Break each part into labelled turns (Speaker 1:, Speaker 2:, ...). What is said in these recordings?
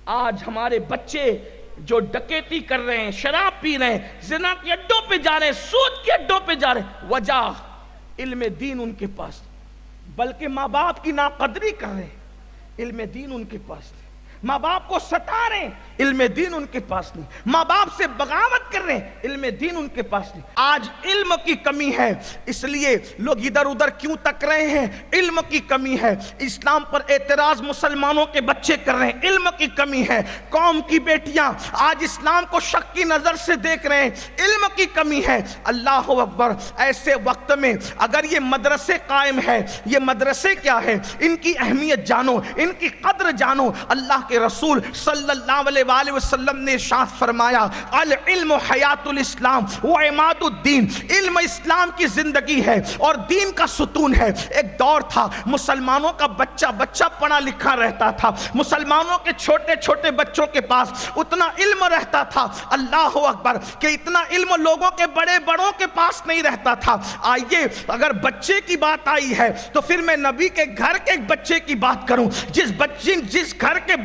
Speaker 1: آج ہمارے بچے جو ڈکیتی کر رہے ہیں، شراب پی رہے ہیں، زنا کے اڈوں پہ جا رہے ہیں، سود کے اڈوں پہ جا رہے ہیں، وجہ علم دین ان کے پاس، بلکہ ماں باپ کی ناقدری کر رہے ہیں، علم دین ان کے پاس نہیں، ماں باپ کو ستا رہے ہیں، علم دین ان کے پاس نہیں، ماں باپ سے بغاوت کر رہے ہیں، علم دین ان کے پاس نہیں۔ آج علم کی کمی ہے، اس لیے لوگ ادھر ادھر کیوں تک رہے ہیں؟ علم کی کمی ہے۔ اسلام پر اعتراض مسلمانوں کے بچے کر رہے ہیں، علم کی کمی ہے۔ قوم کی بیٹیاں آج اسلام کو شک کی نظر سے دیکھ رہے ہیں، علم کی کمی ہے۔ اللہ اکبر! ایسے وقت میں اگر یہ مدرسے قائم ہے، یہ مدرسے کیا ہے؟ ان کی اہمیت جانو، ان کی قدر جانو۔ اللہ کے رسول صلی اللہ علیہ وآلہ وسلم نے ارشاد فرمایا، العلم حیات الاسلام و عماد الدین، علم اسلام کی زندگی ہے اور دین کا ستون ہے۔ ایک دور تھا مسلمانوں کا بچہ پڑھا لکھا رہتا تھا، مسلمانوں کے چھوٹے چھوٹے بچوں کے پاس اتنا علم رہتا تھا، اللہ اکبر، کہ اتنا علم لوگوں کے بڑے بڑوں کے پاس نہیں رہتا تھا۔ آئیے اگر بچے کی بات آئی ہے تو پھر میں نبی کے گھر کے ایک بچے کی بات کروں، جس گھر کے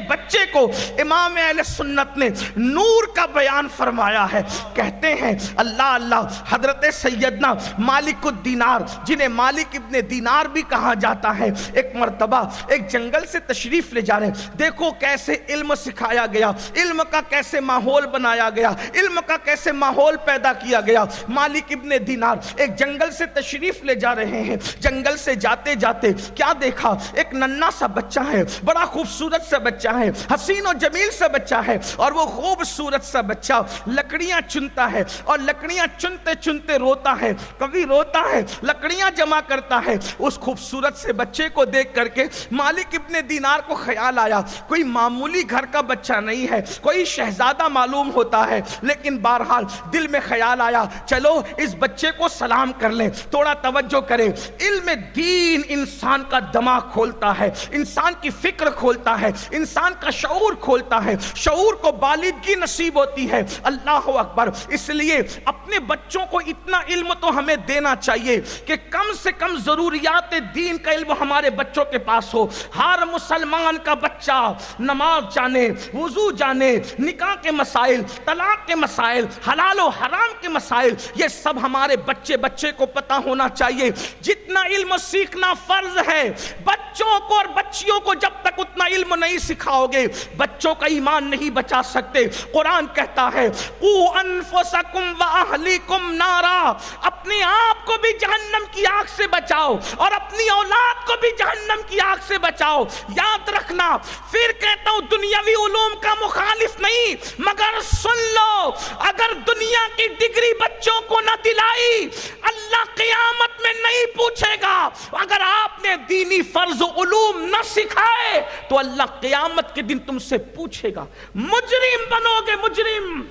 Speaker 1: بچے کو امام اہل سنت نے نور کا بیان فرمایا ہے۔ کہتے ہیں اللہ حضرت سیدنا مالک الدینار، جنہیں مالک ابن دینار بھی کہا جاتا ہے، ایک مرتبہ ایک جنگل سے تشریف لے جا رہے ہیں۔ دیکھو کیسے علم سکھایا گیا، علم کا کیسے ماحول بنایا گیا، علم کا کیسے ماحول پیدا کیا گیا۔ مالک ابن دینار ایک جنگل سے تشریف لے جا رہے ہیں، جنگل سے جاتے جاتے کیا دیکھا؟ ایک ننھا سا بچہ ہے، بڑا خوبصورت سا بچہ ہے، حسین و جمیل سا بچہ ہے، اور وہ خوبصورت سا بچہ لکڑیاں چنتا ہے، اور لکڑیاں چنتے چنتے روتا ہے، کبھی روتا ہے، لکڑیاں جمع کرتا ہے۔ اس خوبصورت سے بچے کو دیکھ کر کے مالک ابن دینار کو خیال آیا، کوئی معمولی گھر کا بچہ نہیں ہے، کوئی شہزادہ معلوم ہوتا ہے، لیکن بہرحال دل میں خیال آیا چلو اس بچے کو سلام کر لیں، تھوڑا توجہ کریں۔ علم دین انسان کا دماغ کھولتا ہے، انسان کی فکر کھولتا ہے، انسان کا شعور کھولتا ہے، شعور کو بالغی نصیب ہوتی ہے۔ اللہ اکبر! اس لیے اپنے بچوں کو اتنا علم تو ہمیں دینا چاہیے کہ کم سے کم ضروریات دین کا علم ہمارے بچوں کے پاس ہو۔ ہر مسلمان کا بچہ نماز جانے، وضو جانے، نکاح کے مسائل، طلاق کے مسائل، حلال و حرام کے مسائل، یہ سب ہمارے بچے کو پتہ ہونا چاہیے۔ جتنا علم سیکھنا فرض ہے، بچوں کو اور بچیوں کو جب تک اتنا علم نہیں سکھاؤ گے، بچوں کا ایمان نہیں بچا سکتے۔ قرآن کہتا ہے قُوْ أَنفُسَكُمْ وَأَهْلِكُمْ نَارًا، اپنے آپ کو بھی جہنم کی آگ سے بچاؤ اور اپنی اولاد کو بھی جہنم کی آگ سے بچاؤ۔ یاد رکھنا، پھر کہتا ہوں دنیاوی علوم کا مخالف نہیں، مگر سن لو، اگر دنیا کی ڈگری بچوں کو نہ دلائی، اللہ قیامت میں نہیں پوچھے گا۔ اگر آپ نے دینی فرض علوم نہ سکھائے تو اللہ قیامت کے دن تم سے پوچھے گا، مجرم بنو گے، مجرم۔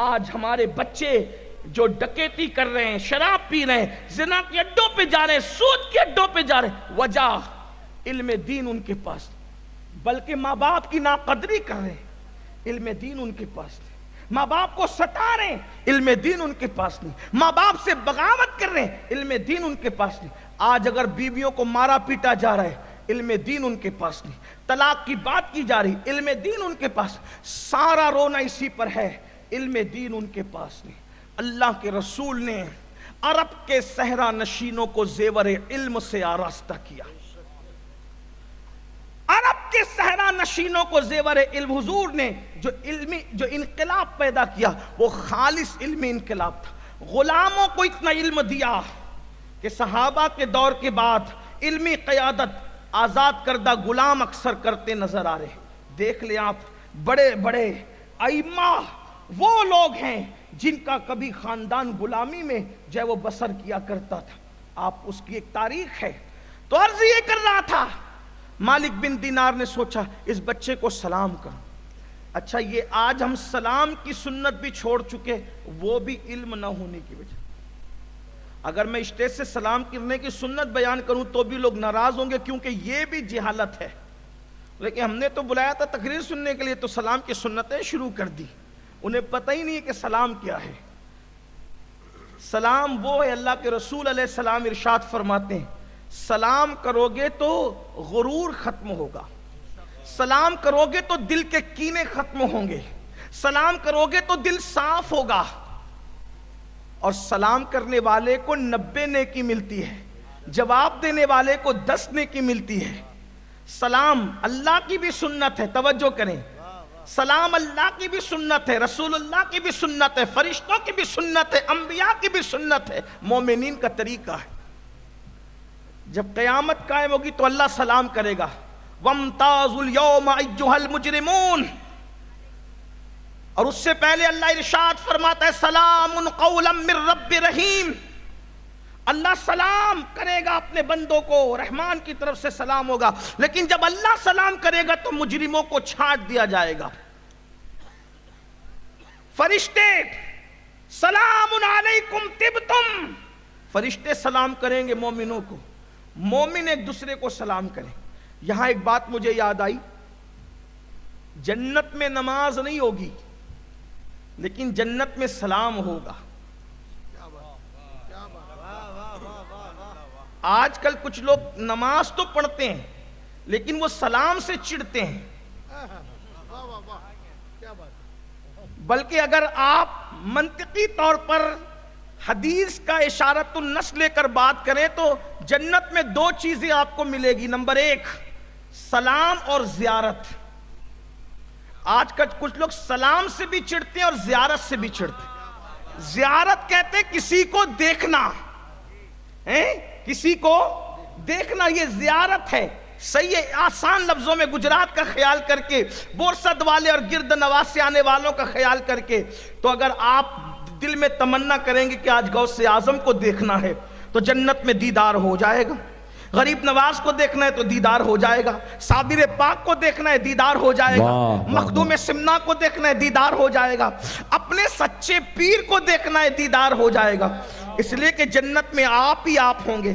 Speaker 1: آج ہمارے بچے جو ڈکیتی کر رہے ہیں، شراب پی رہے ہیں، زنا کے اڈوں پہ جا رہے ہیں، سود کے اڈوں پہ جا رہے ہیں، وجہ علم دین ان کے پاس، بلکہ ماں باپ کی ناقدری کر رہے ہیں، علم دین ان کے پاس نہیں۔ ماں باپ کو ستا رہے ہیں، علم دین ان کے پاس نہیں۔ ماں باپ سے بغاوت کر رہے ہیں، علم دین ان کے پاس نہیں۔ آج اگر بیویوں کو مارا پیٹا جا رہا ہے، علم دین ان کے پاس نہیں۔ طلاق کی بات کی جا رہی، علم دین ان کے پاس۔ سارا رونا اسی پر ہے، علم دین ان کے پاس نہیں۔ اللہ کے رسول نے عرب کے صحرا نشینوں کو زیور علم سے آراستہ کیا، عرب کے صحرا نشینوں کو زیور علم۔ حضور نے جو انقلاب پیدا کیا وہ خالص علمی انقلاب تھا۔ غلاموں کو اتنا علم دیا کہ صحابہ کے دور کے بعد علمی قیادت آزاد کردہ غلام اکثر کرتے نظر آ رہے۔ دیکھ لیں آپ، بڑے بڑے ائمہ وہ لوگ ہیں جن کا کبھی خاندان غلامی میں جو ہے وہ بسر کیا کرتا تھا، آپ اس کی ایک تاریخ ہے۔ تو عرض یہ کر رہا تھا، مالک بن دینار نے سوچا اس بچے کو سلام کروں۔ اچھا، یہ آج ہم سلام کی سنت بھی چھوڑ چکے، وہ بھی علم نہ ہونے کی وجہ۔ اگر میں اسٹیج سے سلام کرنے کی سنت بیان کروں تو بھی لوگ ناراض ہوں گے، کیونکہ یہ بھی جہالت ہے۔ لیکن ہم نے تو بلایا تھا تقریر سننے کے لیے، تو سلام کی سنتیں شروع کر دی۔ انہیں پتہ ہی نہیں ہے کہ سلام کیا ہے۔ سلام وہ ہے، اللہ کے رسول علیہ السلام ارشاد فرماتے ہیں سلام کرو گے تو غرور ختم ہوگا، سلام کرو گے تو دل کے کینے ختم ہوں گے، سلام کرو گے تو دل صاف ہوگا، اور سلام کرنے والے کو 90 نیکی ملتی ہے، جواب دینے والے کو 10 نیکی ملتی ہے۔ سلام اللہ کی بھی سنت ہے، توجہ کریں، سلام اللہ کی بھی سنت ہے، رسول اللہ کی بھی سنت ہے، فرشتوں کی بھی سنت ہے، انبیاء کی بھی سنت ہے، مومنین کا طریقہ ہے۔ جب قیامت قائم ہوگی تو اللہ سلام کرے گا، وَامْتَازُوا الْيَوْمَ أَيُّهَا الْمُجْرِمُونَ، اور اس سے پہلے اللہ ارشاد فرماتا ہے سلام قولا من رب رحیم، اللہ سلام کرے گا اپنے بندوں کو، رحمان کی طرف سے سلام ہوگا، لیکن جب اللہ سلام کرے گا تو مجرموں کو چھانٹ دیا جائے گا۔ فرشتے سلام علیکم طبتم، فرشتے سلام کریں گے مومنوں کو، مومن ایک دوسرے کو سلام کریں۔ یہاں ایک بات مجھے یاد آئی، جنت میں نماز نہیں ہوگی لیکن جنت میں سلام ہوگا۔ آج کل کچھ لوگ نماز تو پڑھتے ہیں لیکن وہ سلام سے چڑھتے ہیں، بلکہ اگر آپ منطقی طور پر حدیث کا اشارت النص لے کر بات کریں تو جنت میں 2 چیزیں آپ کو ملے گی، نمبر 1 سلام اور زیارت۔ آج کل کچھ لوگ سلام سے بھی چڑھتے ہیں اور زیارت سے بھی چڑھتے ہیں۔ زیارت کہتے ہیں کسی کو دیکھنا، کسی کو دیکھنا، یہ زیارت ہے۔ صحیح ہے، آسان لفظوں میں گجرات کا خیال کر کے، بورسد والے اور گرد نواز سے آنے والوں کا خیال کر کے، تو اگر آپ دل میں تمنا کریں گے کہ آج غوث اعظم کو دیکھنا ہے تو جنت میں دیدار ہو جائے گا، غریب نواز کو دیکھنا ہے تو دیدار ہو جائے گا، صابر پاک کو دیکھنا ہے دیدار ہو جائے گا، مخدوم سمنا کو دیکھنا ہے دیدار ہو جائے گا، اپنے سچے پیر کو دیکھنا ہے دیدار ہو جائے گا، اس لیے کہ جنت میں آپ ہی آپ ہوں گے۔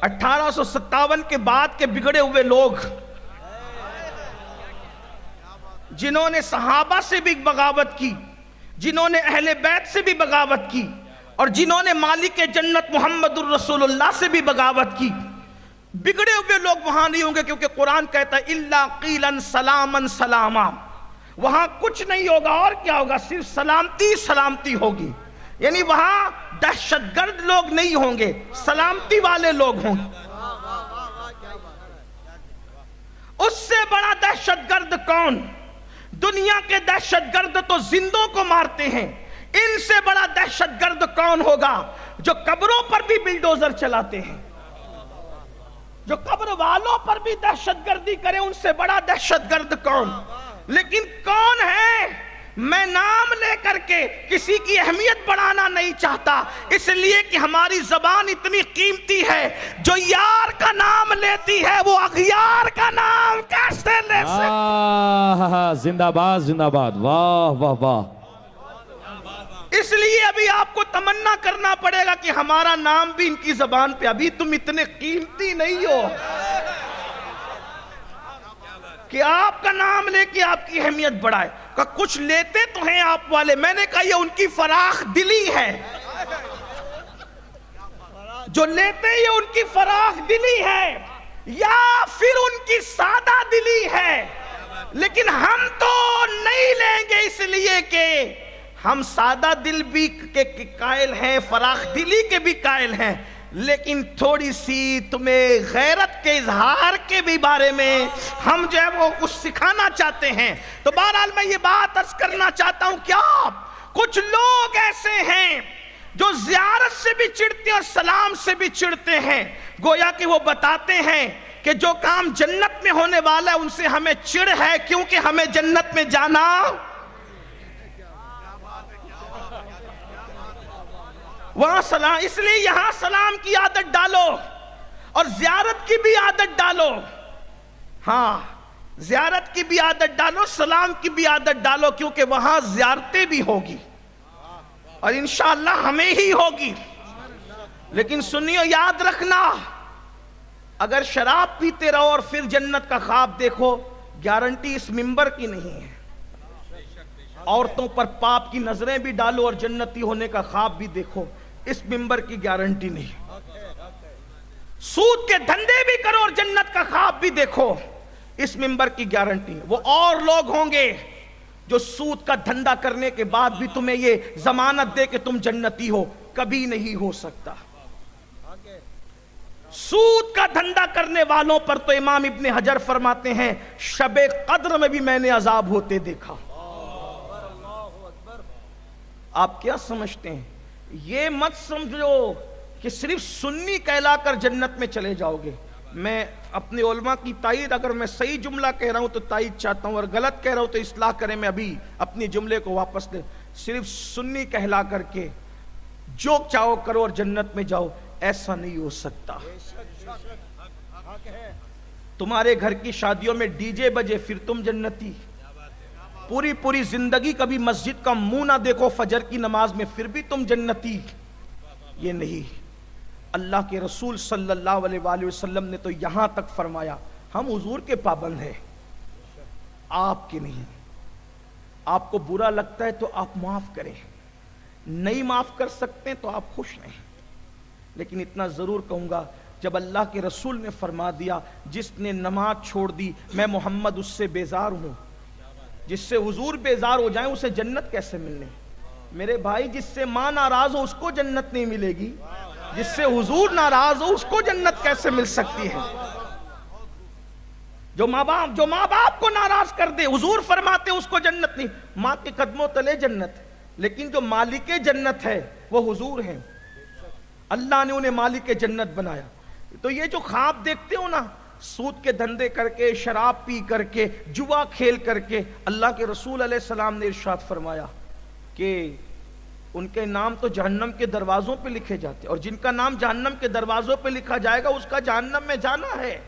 Speaker 1: 1857 کے بعد کے بگڑے ہوئے لوگ جنہوں نے صحابہ سے بھی بغاوت کی، جنہوں نے اہل بیت سے بھی بغاوت کی، اور جنہوں نے مالک جنت محمد الرسول اللہ سے بھی بغاوت کی، بگڑے ہوئے لوگ وہاں نہیں ہوں گے، کیونکہ قرآن کہتا ہے اِلَّا قِيلًا سَلَامًا سَلَامًا، وہاں کچھ نہیں ہوگا، اور کیا ہوگا، صرف سلامتی سلامتی ہوگی، یعنی وہاں دہشت گرد لوگ نہیں ہوں گے، سلامتی والے لوگ ہوں گے۔ اس سے بڑا دہشت گرد کون؟ دنیا کے دہشت گرد تو زندوں کو مارتے ہیں، ان سے بڑا دہشت گرد کون ہوگا؟ جو قبروں پر بھی بلڈوزر چلاتے ہیں، جو قبر والوں پر بھی دہشت گردی کرے، ان سے بڑا دہشت گرد کون؟ لیکن کون ہے؟ میں نام لے کر کے کسی کی اہمیت بڑھانا نہیں چاہتا، اس لیے کہ ہماری زبان اتنی قیمتی ہے، جو یار کا نام لیتی ہے وہ اغیار کا نام کیسے لے سکتی؟
Speaker 2: زندہ باد زندہ باد، واہ واہ واہ۔
Speaker 1: اس لیے ابھی آپ کو تمنا کرنا پڑے گا کہ ہمارا نام بھی ان کی زبان پہ، ابھی تم اتنے قیمتی نہیں ہو کہ آپ کا نام لے کے آپ کی اہمیت بڑھائے۔ کہ کچھ لیتے تو ہیں آپ والے، میں نے کہا یہ ان کی فراخ دلی ہے، جو لیتے یہ ان کی فراخ دلی ہے یا پھر ان کی سادہ دلی ہے، لیکن ہم تو نہیں لیں گے، اس لیے کہ ہم سادہ دل بھی کے قائل ہیں، فراخ دلی کے بھی قائل ہیں، لیکن تھوڑی سی تمہیں غیرت کے اظہار کے بھی بارے میں ہم جو ہے وہ کچھ سکھانا چاہتے ہیں۔ تو بہرحال میں یہ بات عرض کرنا چاہتا ہوں، کیا کچھ لوگ ایسے ہیں جو زیارت سے بھی چڑھتے ہیں اور سلام سے بھی چڑھتے ہیں، گویا کہ وہ بتاتے ہیں کہ جو کام جنت میں ہونے والا ہے ان سے ہمیں چڑ ہے، کیونکہ ہمیں جنت میں جانا۔ وہاں سلام، اس لیے یہاں سلام کی عادت ڈالو اور زیارت کی بھی عادت ڈالو، ہاں زیارت کی بھی عادت ڈالو، سلام کی بھی عادت ڈالو، کیونکہ وہاں زیارتیں بھی ہوگی اور انشاءاللہ ہمیں ہی ہوگی۔ لیکن سنیو، یاد رکھنا، اگر شراب پیتے رہو اور پھر جنت کا خواب دیکھو، گارنٹی اس منبر کی نہیں ہے۔ عورتوں پر پاپ کی نظریں بھی ڈالو اور جنتی ہونے کا خواب بھی دیکھو، اس منبر کی گارنٹی نہیں۔ سود کے دھندے بھی کرو اور جنت کا خواب بھی دیکھو، اس منبر کی گارنٹی ہے۔ وہ اور لوگ ہوں گے جو سود کا دھندا کرنے کے بعد بھی تمہیں یہ ضمانت دے کہ تم جنتی ہو، کبھی نہیں ہو سکتا۔ سود کا دھندا کرنے والوں پر تو امام ابن حجر فرماتے ہیں شب قدر میں بھی میں نے عذاب ہوتے دیکھا۔ آپ کیا سمجھتے ہیں؟ یہ مت سمجھو کہ صرف سنی کہلا کر جنت میں چلے جاؤ گے۔ میں اپنے علماء کی تائید، اگر میں صحیح جملہ کہہ رہا ہوں تو تائید چاہتا ہوں، اور غلط کہہ رہا ہوں تو اصلاح کریں، میں ابھی اپنی جملے کو واپس لے۔ صرف سنی کہلا کر کے جو چاہو کرو اور جنت میں جاؤ، ایسا نہیں ہو سکتا۔ تمہارے گھر کی شادیوں میں ڈی جے بجے پھر تم جنتی، پوری زندگی کبھی مسجد کا منہ نہ دیکھو فجر کی نماز میں پھر بھی تم جنتی، یہ نہیں۔ اللہ کے رسول صلی اللہ علیہ وآلہ وسلم نے تو یہاں تک فرمایا ہم حضور کے پابند ہیں، آپ کے نہیں۔ آپ کو برا لگتا ہے تو آپ معاف کریں، نہیں معاف کر سکتے تو آپ خوش رہیں۔ لیکن اتنا ضرور کہوں گا، جب اللہ کے رسول نے فرما دیا جس نے نماز چھوڑ دی میں محمد اس سے بیزار ہوں، جس سے حضور بیزار ہو جائیں اسے جنت کیسے ملنے؟ میرے بھائی، جس سے ماں ناراض ہو اس کو جنت نہیں ملے گی، جس سے حضور ناراض ہو اس کو جنت کیسے مل سکتی ہے؟ جو ماں باپ کو ناراض کر دے، حضور فرماتے اس کو جنت نہیں۔ ماں کے قدموں تلے جنت، لیکن جو مالک جنت ہے وہ حضور ہیں، اللہ نے انہیں مالک جنت بنایا۔ تو یہ جو خواب دیکھتے ہو نا، سود کے دھندے کر کے، شراب پی کر کے، جوا کھیل کر کے، اللہ کے رسول علیہ السلام نے ارشاد فرمایا کہ ان کے نام تو جہنم کے دروازوں پہ لکھے جاتے، اور جن کا نام جہنم کے دروازوں پہ لکھا جائے گا اس کا جہنم میں جانا ہے۔